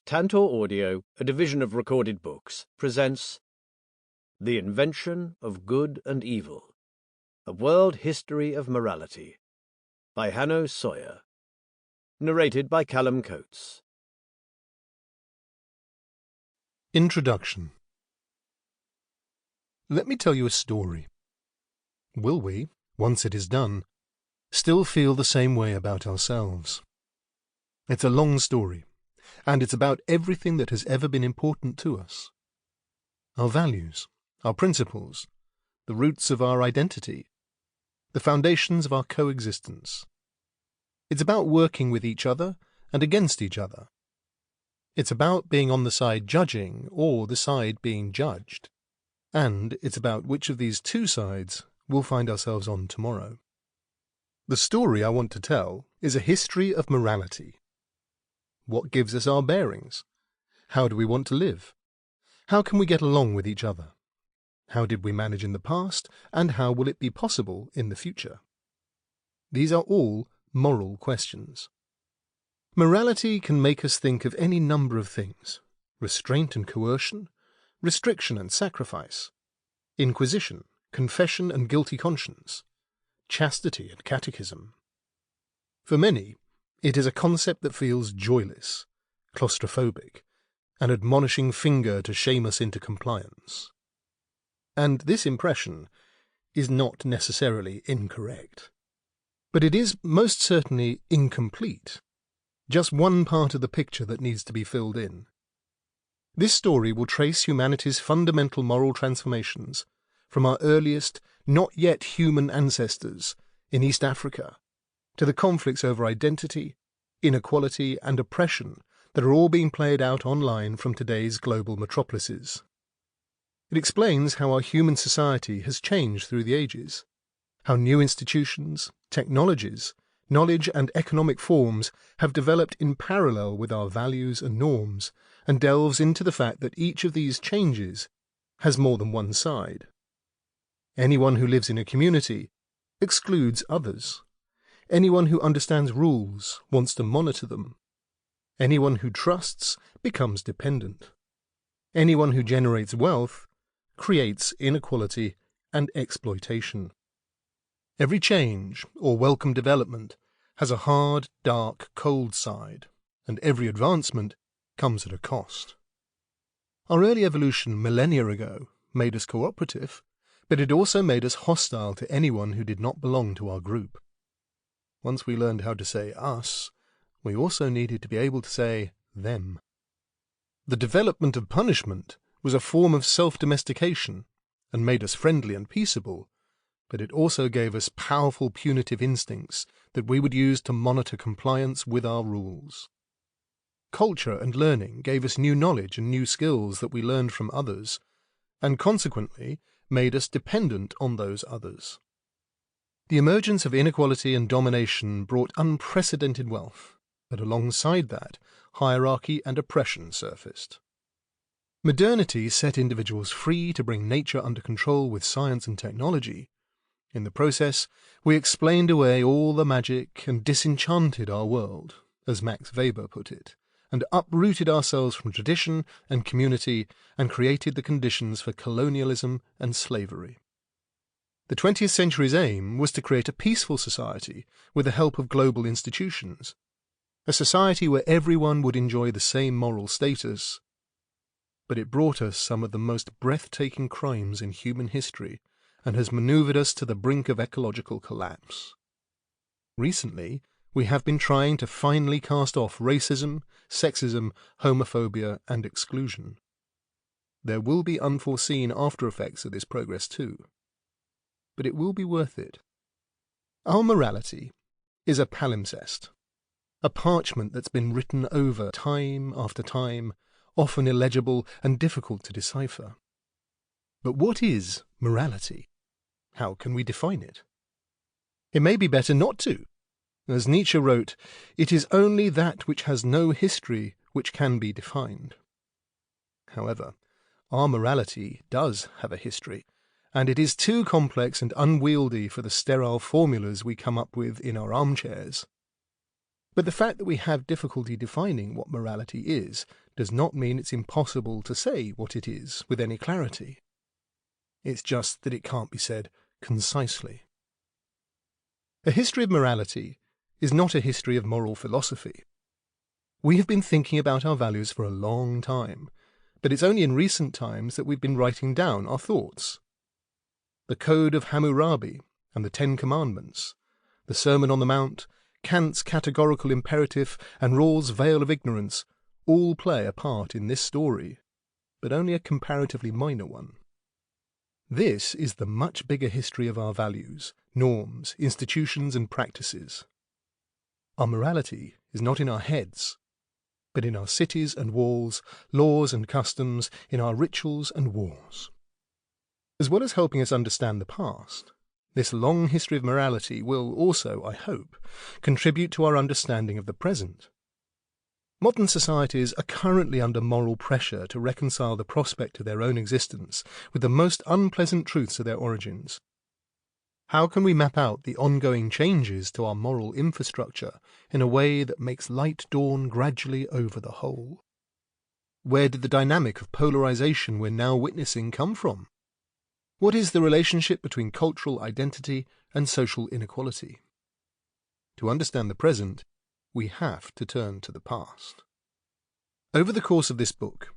Tantor Audio, a division of Recorded Books, presents The Invention of Good and Evil, A World History of Morality, by Hanno Sauer. Narrated by Callum Coates. Introduction. Let me tell you a story. Will we, once it is done, still feel the same way about ourselves? It's a long story, and it's about everything that has ever been important to us. Our values, our principles, the roots of our identity, the foundations of our coexistence. It's about working with each other and against each other. It's about being on the side judging or the side being judged. And it's about which of these two sides we'll find ourselves on tomorrow. The story I want to tell is a history of morality. What gives us our bearings? How do we want to live? How can we get along with each other? How did we manage in the past, and how will it be possible in the future? These are all moral questions. Morality can make us think of any number of things: restraint and coercion, restriction and sacrifice, inquisition, confession and guilty conscience, chastity and catechism. For many, it is a concept that feels joyless, claustrophobic, an admonishing finger to shame us into compliance. And this impression is not necessarily incorrect. But it is most certainly incomplete. Just one part of the picture that needs to be filled in. This story will trace humanity's fundamental moral transformations from our earliest, not yet human ancestors in East Africa to the conflicts over identity, inequality, and oppression that are all being played out online from today's global metropolises. It explains how our human society has changed through the ages, how new institutions, technologies, knowledge and economic forms have developed in parallel with our values and norms, and delves into the fact that each of these changes has more than one side. Anyone who lives in a community excludes others. Anyone who understands rules wants to monitor them. Anyone who trusts becomes dependent. Anyone who generates wealth creates inequality and exploitation. Every change or welcome development has a hard, dark, cold side, and every advancement comes at a cost. Our early evolution millennia ago made us cooperative, but it also made us hostile to anyone who did not belong to our group. Once we learned how to say us, we also needed to be able to say them. The development of punishment was a form of self-domestication and made us friendly and peaceable, but it also gave us powerful punitive instincts that we would use to monitor compliance with our rules. Culture and learning gave us new knowledge and new skills that we learned from others, and consequently made us dependent on those others. The emergence of inequality and domination brought unprecedented wealth, but alongside that, hierarchy and oppression surfaced. Modernity set individuals free to bring nature under control with science and technology. In the process, we explained away all the magic and disenchanted our world, as Max Weber put it, and uprooted ourselves from tradition and community and created the conditions for colonialism and slavery. The 20th century's aim was to create a peaceful society with the help of global institutions, a society where everyone would enjoy the same moral status. But it brought us some of the most breathtaking crimes in human history and has maneuvered us to the brink of ecological collapse. Recently, we have been trying to finally cast off racism, sexism, homophobia, and exclusion. There will be unforeseen after-effects of this progress too. But it will be worth it. Our morality is a palimpsest, a parchment that's been written over time after time, often illegible and difficult to decipher. But what is morality? How can we define it? It may be better not to. As Nietzsche wrote, it is only that which has no history which can be defined. However, our morality does have a history, and it is too complex and unwieldy for the sterile formulas we come up with in our armchairs. But the fact that we have difficulty defining what morality is does not mean it's impossible to say what it is with any clarity. It's just that it can't be said concisely. A history of morality is not a history of moral philosophy. We have been thinking about our values for a long time, but it's only in recent times that we've been writing down our thoughts. The Code of Hammurabi and the Ten Commandments, the Sermon on the Mount, Kant's categorical imperative, and Rawls' veil of ignorance all play a part in this story, but only a comparatively minor one. This is the much bigger history of our values, norms, institutions, and practices. Our morality is not in our heads, but in our cities and walls, laws and customs, in our rituals and wars. As well as helping us understand the past, this long history of morality will also, I hope, contribute to our understanding of the present. Modern societies are currently under moral pressure to reconcile the prospect of their own existence with the most unpleasant truths of their origins. How can we map out the ongoing changes to our moral infrastructure in a way that makes light dawn gradually over the whole? Where did the dynamic of polarization we're now witnessing come from? What is the relationship between cultural identity and social inequality? To understand the present, we have to turn to the past. Over the course of this book,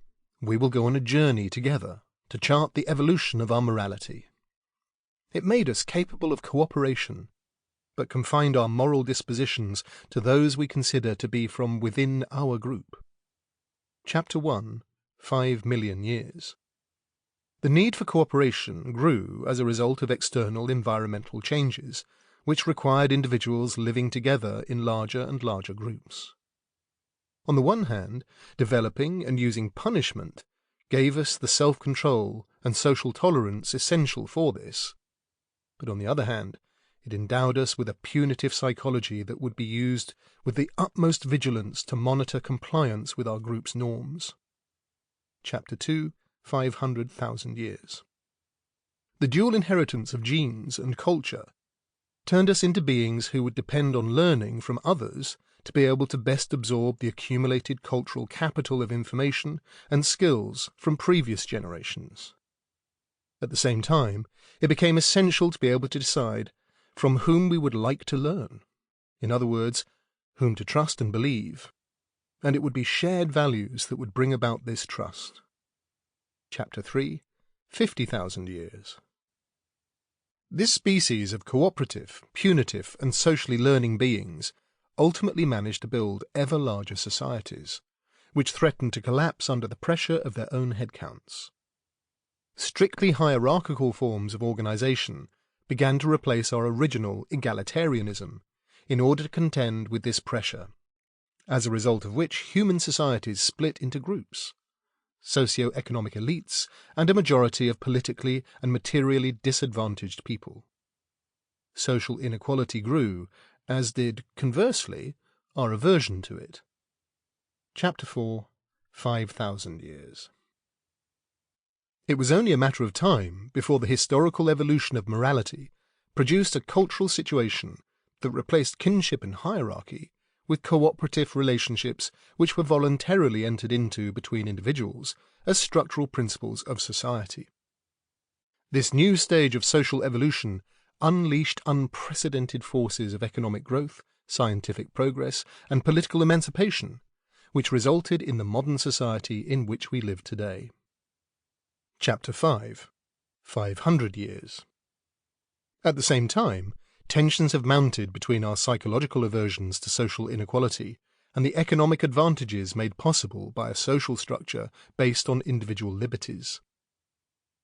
we will go on a journey together to chart the evolution of our morality. It made us capable of cooperation, but confined our moral dispositions to those we consider to be from within our group. Chapter 1, 5 million years. The need for cooperation grew as a result of external environmental changes, which required individuals living together in larger and larger groups. On the one hand, developing and using punishment gave us the self-control and social tolerance essential for this. But on the other hand, it endowed us with a punitive psychology that would be used with the utmost vigilance to monitor compliance with our group's norms. Chapter 2, 500,000 years. The dual inheritance of genes and culture turned us into beings who would depend on learning from others to be able to best absorb the accumulated cultural capital of information and skills from previous generations. At the same time, it became essential to be able to decide from whom we would like to learn, in other words, whom to trust and believe, and it would be shared values that would bring about this trust. Chapter 3, 50,000 years. This species of cooperative, punitive, and socially learning beings ultimately managed to build ever larger societies, which threatened to collapse under the pressure of their own headcounts. Strictly hierarchical forms of organization began to replace our original egalitarianism in order to contend with this pressure, as a result of which human societies split into groups, socio-economic elites, and a majority of politically and materially disadvantaged people. Social inequality grew, as did, conversely, our aversion to it. Chapter 4, 5,000 years. It was only a matter of time before the historical evolution of morality produced a cultural situation that replaced kinship and hierarchy with cooperative relationships which were voluntarily entered into between individuals as structural principles of society. This new stage of social evolution unleashed unprecedented forces of economic growth, scientific progress, and political emancipation, which resulted in the modern society in which we live today. Chapter 5, 500 years. At the same time, tensions have mounted between our psychological aversions to social inequality and the economic advantages made possible by a social structure based on individual liberties.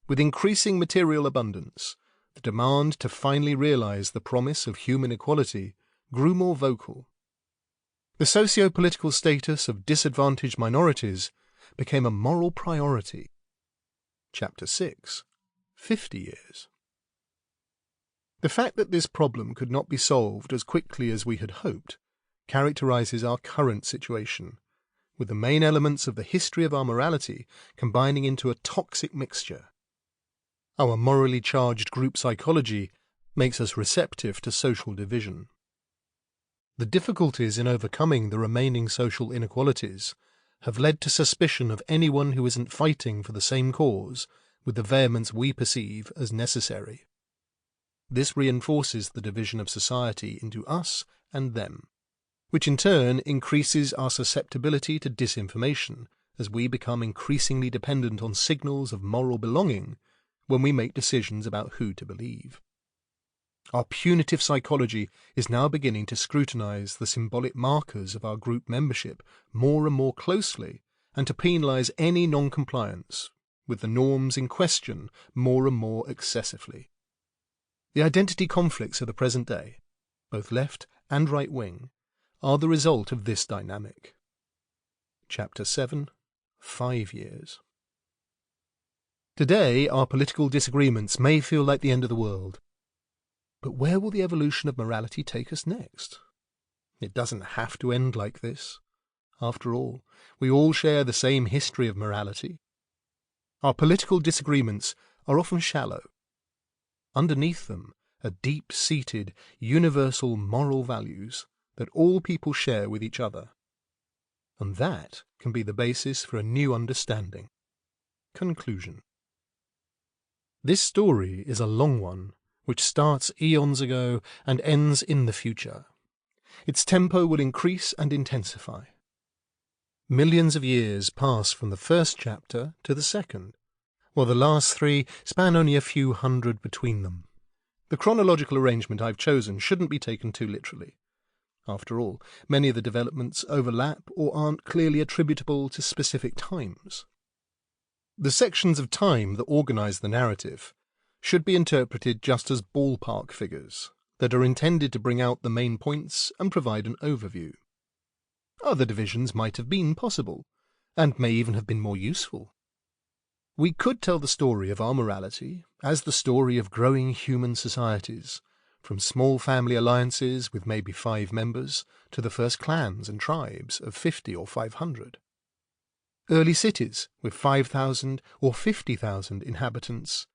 With increasing material abundance, the demand to finally realize the promise of human equality grew more vocal. The socio-political status of disadvantaged minorities became a moral priority. Chapter 6, 50 years. The fact that this problem could not be solved as quickly as we had hoped characterizes our current situation, with the main elements of the history of our morality combining into a toxic mixture. Our morally charged group psychology makes us receptive to social division. The difficulties in overcoming the remaining social inequalities have led to suspicion of anyone who isn't fighting for the same cause with the vehemence we perceive as necessary. This reinforces the division of society into us and them, which in turn increases our susceptibility to disinformation as we become increasingly dependent on signals of moral belonging when we make decisions about who to believe. Our punitive psychology is now beginning to scrutinize the symbolic markers of our group membership more and more closely and to penalize any non-compliance with the norms in question more and more excessively. The identity conflicts of the present day, both left and right wing, are the result of this dynamic. Chapter 7. 5 years. Today, our political disagreements may feel like the end of the world. But where will the evolution of morality take us next? It doesn't have to end like this. After all, we all share the same history of morality. Our political disagreements are often shallow. Underneath them are deep-seated, universal moral values that all people share with each other. And that can be the basis for a new understanding. Conclusion. This story is a long one, which starts eons ago and ends in the future. Its tempo will increase and intensify. Millions of years pass from the first chapter to the second, while the last 3 span only a few hundred between them. The chronological arrangement I've chosen shouldn't be taken too literally. After all, many of the developments overlap or aren't clearly attributable to specific times. The sections of time that organize the narrative should be interpreted just as ballpark figures that are intended to bring out the main points and provide an overview. Other divisions might have been possible, and may even have been more useful. We could tell the story of our morality as the story of growing human societies, from small family alliances with maybe 5 members to the first clans and tribes of 50 or 500. Early cities with 5,000 or 50,000 inhabitants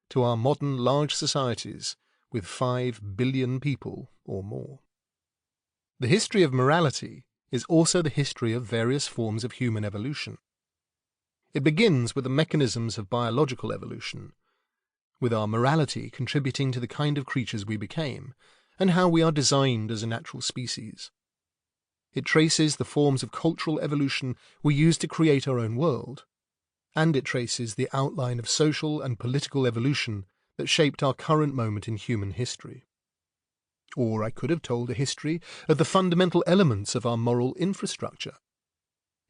to our modern large societies with 5 billion people or more. The history of morality is also the history of various forms of human evolution. It begins with the mechanisms of biological evolution, with our morality contributing to the kind of creatures we became, and how we are designed as a natural species. It traces the forms of cultural evolution we use to create our own world, and it traces the outline of social and political evolution that shaped our current moment in human history. Or I could have told a history of the fundamental elements of our moral infrastructure,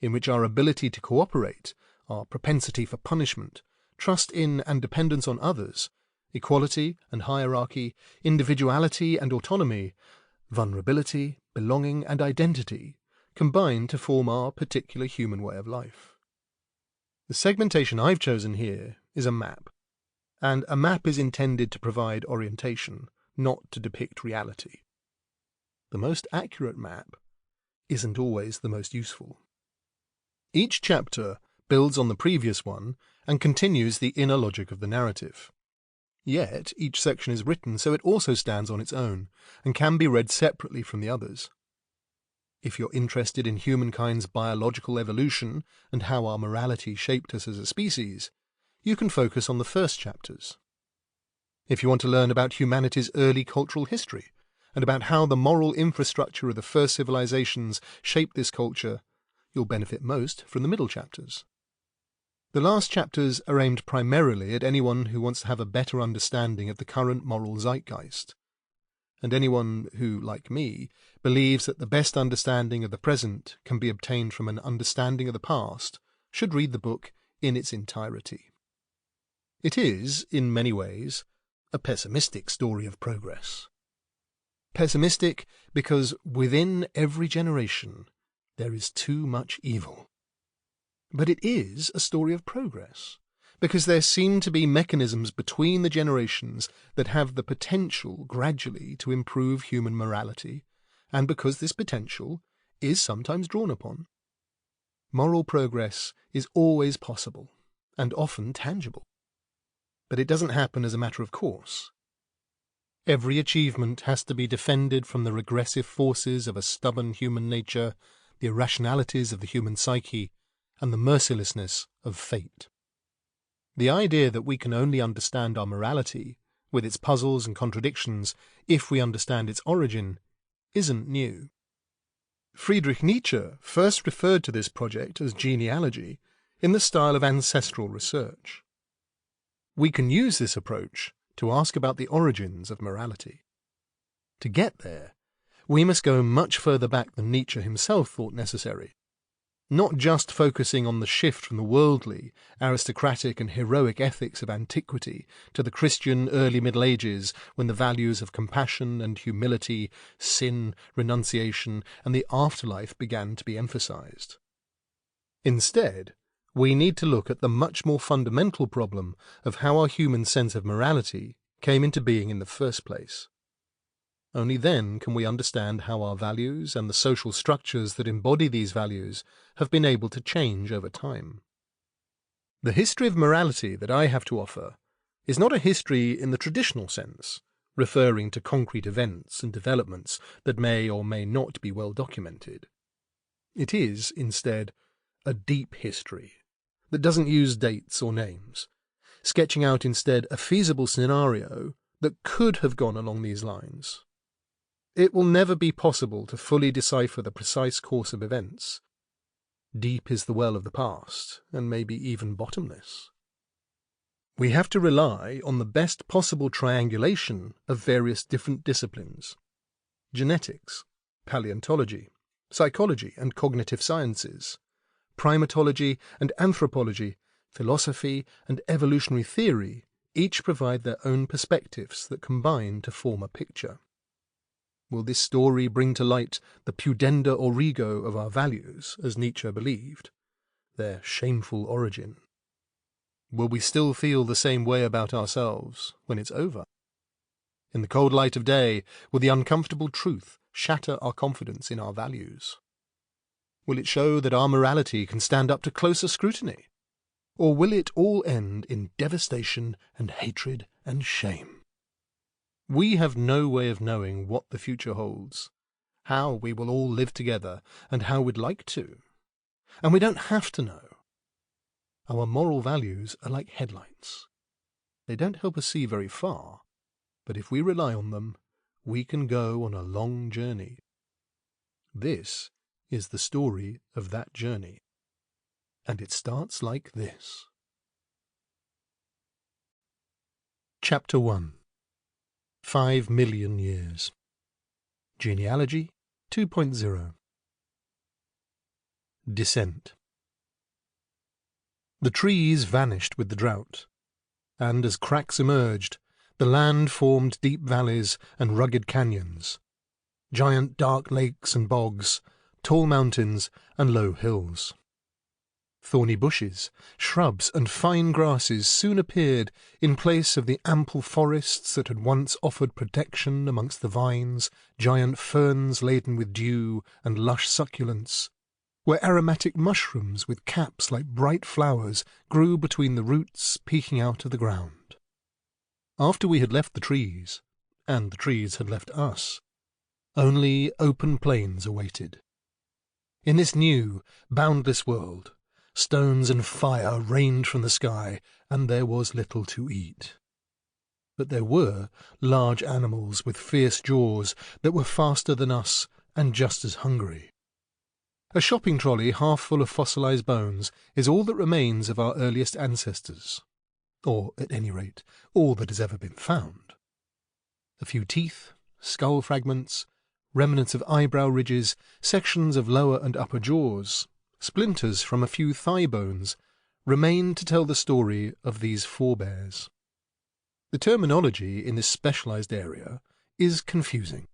in which our ability to cooperate, our propensity for punishment, trust in and dependence on others, equality and hierarchy, individuality and autonomy, vulnerability, belonging and identity combine to form our particular human way of life. The segmentation I've chosen here is a map, and a map is intended to provide orientation, not to depict reality. The most accurate map isn't always the most useful. Each chapter builds on the previous one and continues the inner logic of the narrative. Yet each section is written so it also stands on its own and can be read separately from the others. If you're interested in humankind's biological evolution and how our morality shaped us as a species, you can focus on the first chapters. If you want to learn about humanity's early cultural history and about how the moral infrastructure of the first civilizations shaped this culture, you'll benefit most from the middle chapters. The last chapters are aimed primarily at anyone who wants to have a better understanding of the current moral zeitgeist, and anyone who, like me, believes that the best understanding of the present can be obtained from an understanding of the past should read the book in its entirety. It is, in many ways, a pessimistic story of progress. Pessimistic because within every generation there is too much evil. But it is a story of progress, because there seem to be mechanisms between the generations that have the potential gradually to improve human morality, and because this potential is sometimes drawn upon. Moral progress is always possible, and often tangible. But it doesn't happen as a matter of course. Every achievement has to be defended from the regressive forces of a stubborn human nature, the irrationalities of the human psyche, and the mercilessness of fate. The idea that we can only understand our morality, with its puzzles and contradictions, if we understand its origin, isn't new. Friedrich Nietzsche first referred to this project as genealogy in the style of ancestral research. We can use this approach to ask about the origins of morality. To get there, we must go much further back than Nietzsche himself thought necessary, not just focusing on the shift from the worldly, aristocratic and heroic ethics of antiquity to the Christian early Middle Ages, when the values of compassion and humility, sin, renunciation, and the afterlife began to be emphasized. Instead, we need to look at the much more fundamental problem of how our human sense of morality came into being in the first place. Only then can we understand how our values and the social structures that embody these values have been able to change over time. The history of morality that I have to offer is not a history in the traditional sense, referring to concrete events and developments that may or may not be well documented. It is, instead, a deep history that doesn't use dates or names, sketching out instead a feasible scenario that could have gone along these lines. It will never be possible to fully decipher the precise course of events. Deep is the well of the past, and maybe even bottomless. We have to rely on the best possible triangulation of various different disciplines: genetics, paleontology, psychology and cognitive sciences, primatology and anthropology, philosophy and evolutionary theory. Each provide their own perspectives that combine to form a picture. Will this story bring to light the pudenda origo of our values, as Nietzsche believed, their shameful origin? Will we still feel the same way about ourselves when it's over? In the cold light of day, will the uncomfortable truth shatter our confidence in our values? Will it show that our morality can stand up to closer scrutiny? Or will it all end in devastation and hatred and shame? We have no way of knowing what the future holds, how we will all live together, and how we'd like to. And we don't have to know. Our moral values are like headlights. They don't help us see very far, but if we rely on them, we can go on a long journey. This is the story of that journey, and it starts like this. Chapter 1. 5 million years. Genealogy 2.0. Descent. The trees vanished with the drought, and as cracks emerged, the land formed deep valleys and rugged canyons, giant dark lakes and bogs, tall mountains and low hills. Thorny bushes, shrubs, and fine grasses soon appeared in place of the ample forests that had once offered protection amongst the vines, giant ferns laden with dew and lush succulents, where aromatic mushrooms with caps like bright flowers grew between the roots peeking out of the ground. After we had left the trees, and the trees had left us, only open plains awaited. In this new, boundless world, stones and fire rained from the sky, and there was little to eat. But there were large animals with fierce jaws that were faster than us and just as hungry. A shopping trolley half full of fossilized bones is all that remains of our earliest ancestors, or, at any rate, all that has ever been found. A few teeth, skull fragments, remnants of eyebrow ridges, sections of lower and upper jaws, splinters from a few thigh bones remain to tell the story of these forebears. The terminology in this specialized area is confusing.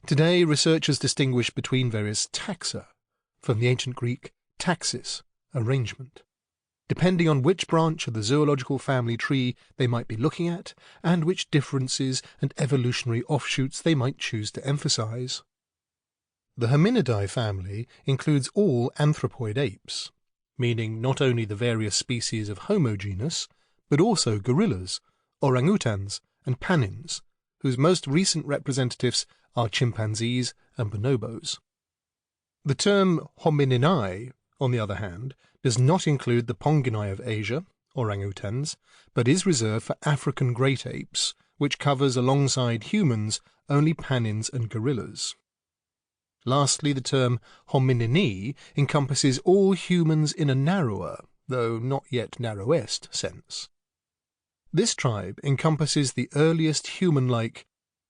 Today, researchers distinguish between various taxa, from the ancient Greek taxis, arrangement, depending on which branch of the zoological family tree they might be looking at and which differences and evolutionary offshoots they might choose to emphasize. The Hominidae family includes all anthropoid apes, meaning not only the various species of Homo genus, but also gorillas, orangutans, and panins, whose most recent representatives are chimpanzees and bonobos. The term homininae on the other hand, does not include the Ponginai of Asia, orangutans, but is reserved for African great apes, which covers alongside humans only panins and gorillas. Lastly, the term hominini encompasses all humans in a narrower, though not yet narrowest, sense. This tribe encompasses the earliest human-like,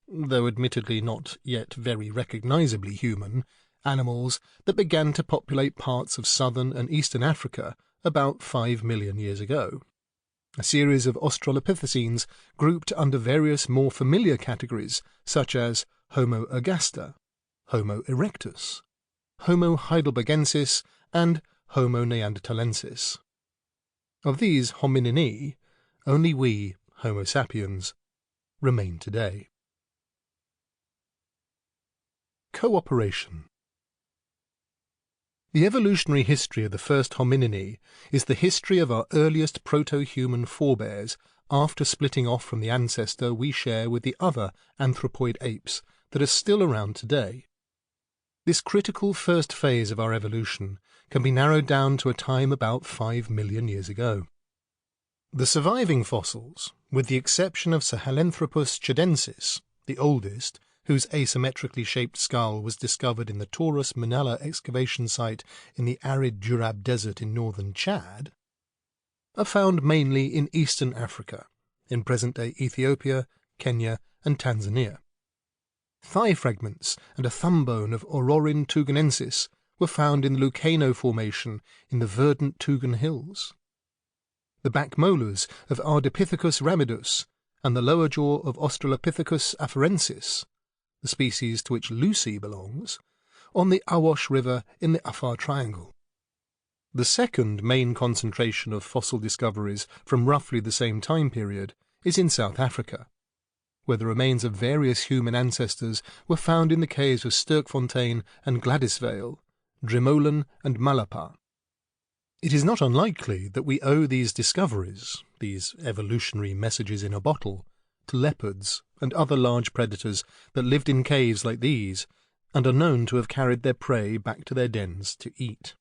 though admittedly not yet very recognisably human, animals that began to populate parts of southern and eastern Africa about 5 million years ago. A series of Australopithecines grouped under various more familiar categories such as Homo ergaster, Homo erectus, Homo heidelbergensis, and Homo neanderthalensis. Of these hominini, only we, Homo sapiens, remain today. Cooperation. The evolutionary history of the first hominini is the history of our earliest proto-human forebears after splitting off from the ancestor we share with the other anthropoid apes that are still around today. This critical first phase of our evolution can be narrowed down to a time about 5 million years ago. The surviving fossils, with the exception of Sahelanthropus chidensis, the oldest, whose asymmetrically shaped skull was discovered in the Taurus Manala excavation site in the arid Durab Desert in northern Chad, are found mainly in eastern Africa, in present-day Ethiopia, Kenya and Tanzania. Thigh fragments and a thumb bone of Aurorin tuganensis were found in the Lucano Formation in the verdant Tugan Hills. The back molars of Ardipithecus ramidus and the lower jaw of Australopithecus afarensis, the species to which Lucy belongs, on the Awash River in the Afar Triangle. The second main concentration of fossil discoveries from roughly the same time period is in South Africa, where the remains of various human ancestors were found in the caves of Sterkfontein and Gladysvale, Drimolen and Malapa. It is not unlikely that we owe these discoveries, these evolutionary messages in a bottle, to leopards and other large predators that lived in caves like these and are known to have carried their prey back to their dens to eat.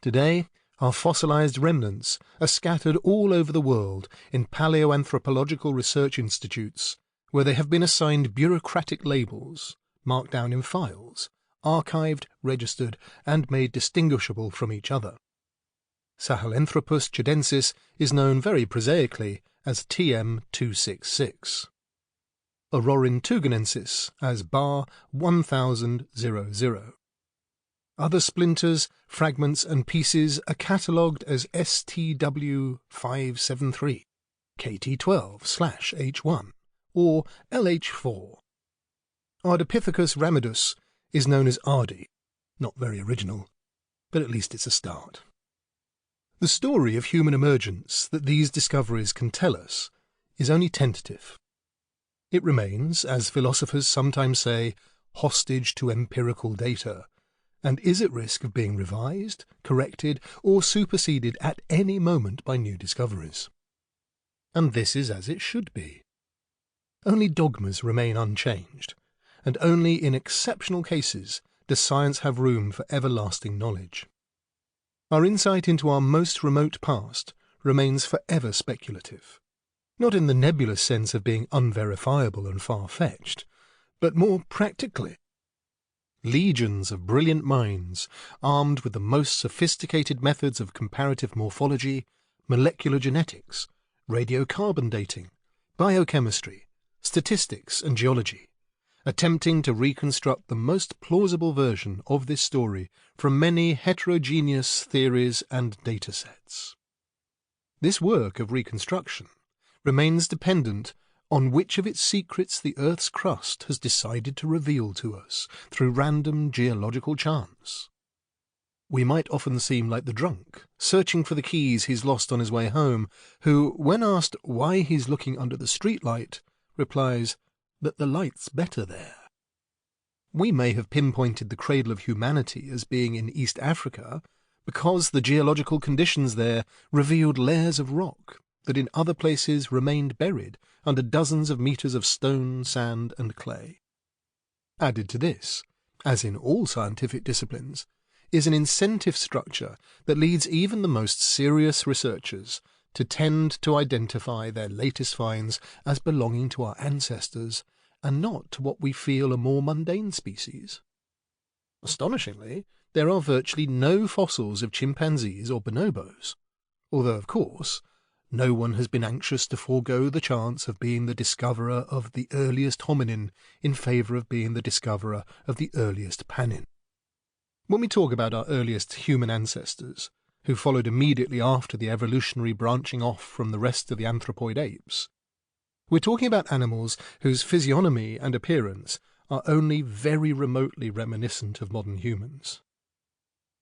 Today, our fossilized remnants are scattered all over the world in paleoanthropological research institutes, where they have been assigned bureaucratic labels, marked down in files, archived, registered, and made distinguishable from each other. Sahelanthropus chidensis is known very prosaically as TM266. Aurorin tuganensis as bar 1000. Other splinters, fragments and pieces are catalogued as STW573, KT12/H1, or LH4. Ardipithecus ramidus is known as Ardi, not very original, but at least it's a start. The story of human emergence that these discoveries can tell us is only tentative. It remains, as philosophers sometimes say, hostage to empirical data, and is at risk of being revised, corrected, or superseded at any moment by new discoveries. And this is as it should be. Only dogmas remain unchanged, and only in exceptional cases does science have room for everlasting knowledge. Our insight into our most remote past remains forever speculative, not in the nebulous sense of being unverifiable and far-fetched, but more practically. Legions of brilliant minds, armed with the most sophisticated methods of comparative morphology, molecular genetics, radiocarbon dating, biochemistry, statistics and geology, attempting to reconstruct the most plausible version of this story from many heterogeneous theories and datasets. This work of reconstruction remains dependent on which of its secrets the Earth's crust has decided to reveal to us through random geological chance. We might often seem like the drunk, searching for the keys he's lost on his way home, who, when asked why he's looking under the streetlight, replies that the light's better there. We may have pinpointed the cradle of humanity as being in East Africa because the geological conditions there revealed layers of rock that in other places remained buried under dozens of meters of stone, sand and clay. Added to this, as in all scientific disciplines, is an incentive structure that leads even the most serious researchers to tend to identify their latest finds as belonging to our ancestors and not to what we feel are more mundane species. Astonishingly, there are virtually no fossils of chimpanzees or bonobos, although, of course, no one has been anxious to forego the chance of being the discoverer of the earliest hominin in favour of being the discoverer of the earliest panin. When we talk about our earliest human ancestors, who followed immediately after the evolutionary branching off from the rest of the anthropoid apes, we're talking about animals whose physiognomy and appearance are only very remotely reminiscent of modern humans.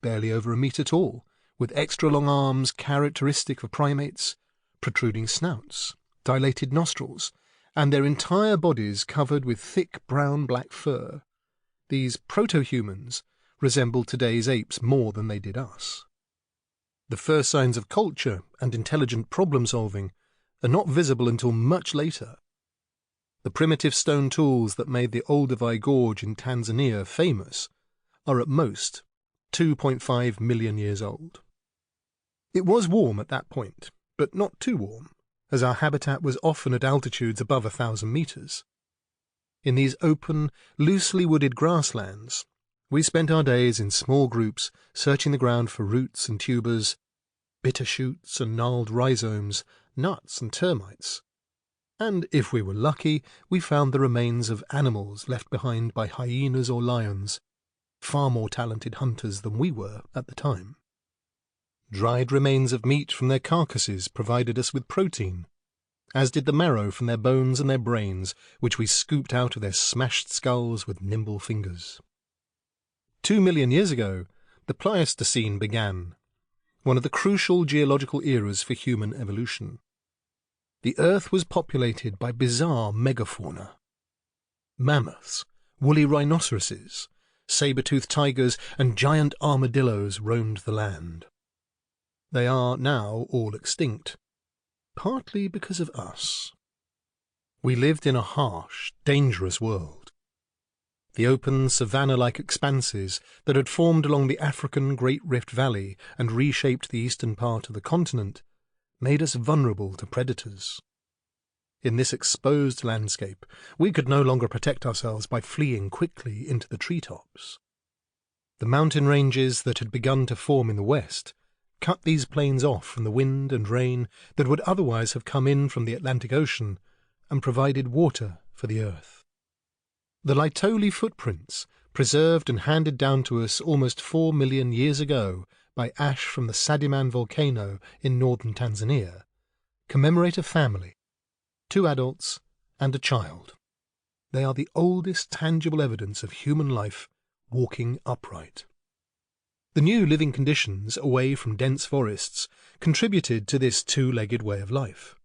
Barely over a metre tall, with extra long arms characteristic of primates, protruding snouts, dilated nostrils, and their entire bodies covered with thick brown-black fur, these proto-humans resembled today's apes more than they did us. The first signs of culture and intelligent problem-solving are not visible until much later. The primitive stone tools that made the Olduvai Gorge in Tanzania famous are at most 2.5 million years old. It was warm at that point, but not too warm, as our habitat was often at altitudes above 1,000 metres. In these open, loosely wooded grasslands, we spent our days in small groups searching the ground for roots and tubers, bitter shoots and gnarled rhizomes, nuts and termites. And if we were lucky, we found the remains of animals left behind by hyenas or lions, far more talented hunters than we were at the time. Dried remains of meat from their carcasses provided us with protein, as did the marrow from their bones and their brains, which we scooped out of their smashed skulls with nimble fingers. 2 million years ago, the Pleistocene began, one of the crucial geological eras for human evolution. The Earth was populated by bizarre megafauna. Mammoths, woolly rhinoceroses, saber-toothed tigers, and giant armadillos roamed the land. They are now all extinct, partly because of us. We lived in a harsh, dangerous world. The open, savanna-like expanses that had formed along the African Great Rift Valley and reshaped the eastern part of the continent made us vulnerable to predators. In this exposed landscape, we could no longer protect ourselves by fleeing quickly into the treetops. The mountain ranges that had begun to form in the west cut these plains off from the wind and rain that would otherwise have come in from the Atlantic Ocean and provided water for the earth. The Laetoli footprints, preserved and handed down to us almost 4 million years ago by ash from the Sadiman volcano in northern Tanzania, commemorate a family, 2 adults and a child. They are the oldest tangible evidence of human life walking upright. The new living conditions away from dense forests contributed to this 2-legged way of life.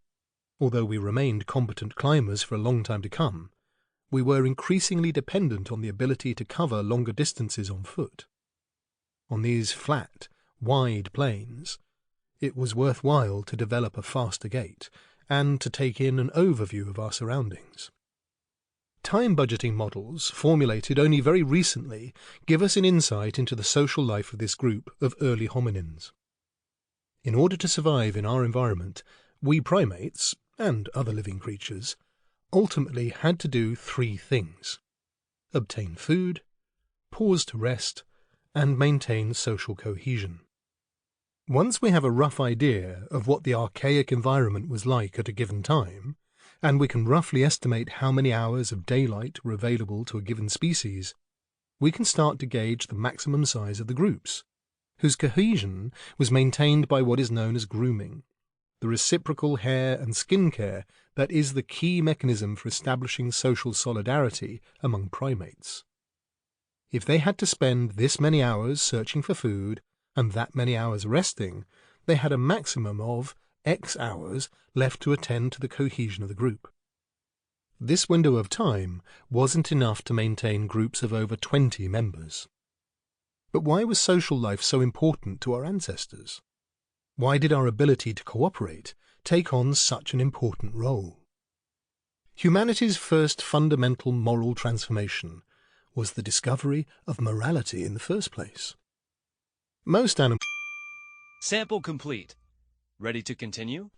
Although we remained competent climbers for a long time to come, we were increasingly dependent on the ability to cover longer distances on foot. On these flat, wide plains, it was worthwhile to develop a faster gait and to take in an overview of our surroundings. Time budgeting models, formulated only very recently, give us an insight into the social life of this group of early hominins. In order to survive in our environment, we primates, and other living creatures, ultimately had to do 3 things: obtain food, pause to rest, and maintain social cohesion. Once we have a rough idea of what the archaic environment was like at a given time, and we can roughly estimate how many hours of daylight were available to a given species, we can start to gauge the maximum size of the groups, whose cohesion was maintained by what is known as grooming, the reciprocal hair and skin care that is the key mechanism for establishing social solidarity among primates. If they had to spend this many hours searching for food and that many hours resting, they had a maximum of X hours left to attend to the cohesion of the group. This window of time wasn't enough to maintain groups of over 20 members. But why was social life so important to our ancestors? Why did our ability to cooperate take on such an important role? Humanity's first fundamental moral transformation was the discovery of morality in the first place. Most animals. Sample complete. Ready to continue?